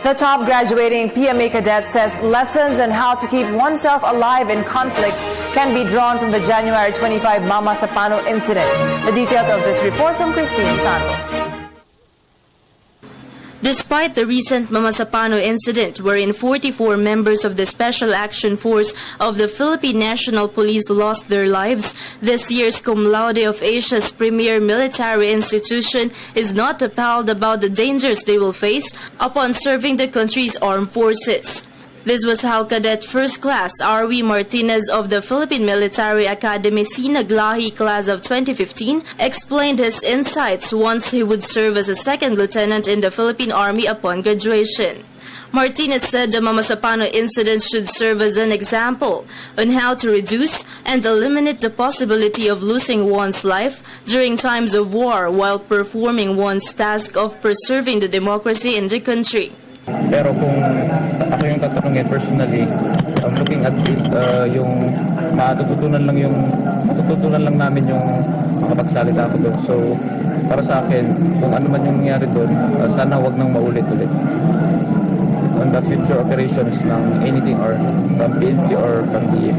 The top graduating PMA cadet says lessons on how to keep oneself alive in conflict can be drawn from the January 25 Mama Sapano incident. The details of this report from Christine Santos. Despite the recent Mama Sapano incident, wherein 44 members of the Special Action Force of the Philippine National Police lost their lives, this year's cum laude of Asia's premier military institution is not appalled about the dangers they will face upon serving the country's armed forces. This was how Cadet First Class Arwi Martinez of the Philippine Military Academy Sinaglahi class of 2015 explained his insights once he would serve as a second lieutenant in the Philippine Army upon graduation. Martinez said the Mama Sapano incident should serve as an example on how to reduce and eliminate the possibility of losing one's life during times of war while performing one's task of preserving the democracy in the country. Pero kung ako yung tatanungin personally, I'm looking at it, yung matututunan lang namin yung makapagsalita ko doon. So, para sa akin, kung ano man yung nangyari doon, sana wag nang maulit-ulit. On the future operations ng anything or from PNP or from DF.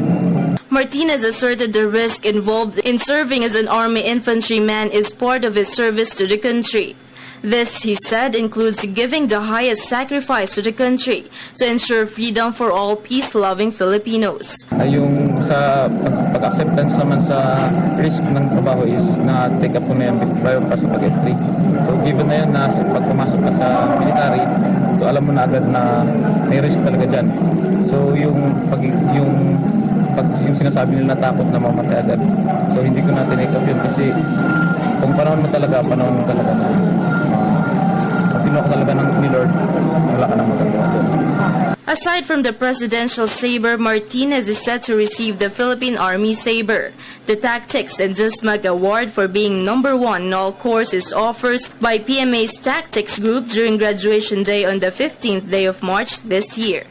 Martinez asserted the risk involved in serving as an army infantryman is part of his service to the country. This, he said, includes giving the highest sacrifice to the country to ensure freedom for all peace-loving Filipinos. Yung sa pag-acceptance naman sa risk ng trabaho is na-take up ko na yan prior pa sa pag-entry. So given na yun na pag pumasok ka sa military, so alam mo na agad na may risk talaga dyan. So yung sinasabi nila na takot na mamatay agad. So hindi ko na tinake up yun kasi kung panahon mo talaga na Aside from the presidential saber, Martinez is set to receive the Philippine Army Saber. The Tactics and Jusmag Award for being #1 in all courses offers by PMA's Tactics Group during graduation day on the 15th day of March this year.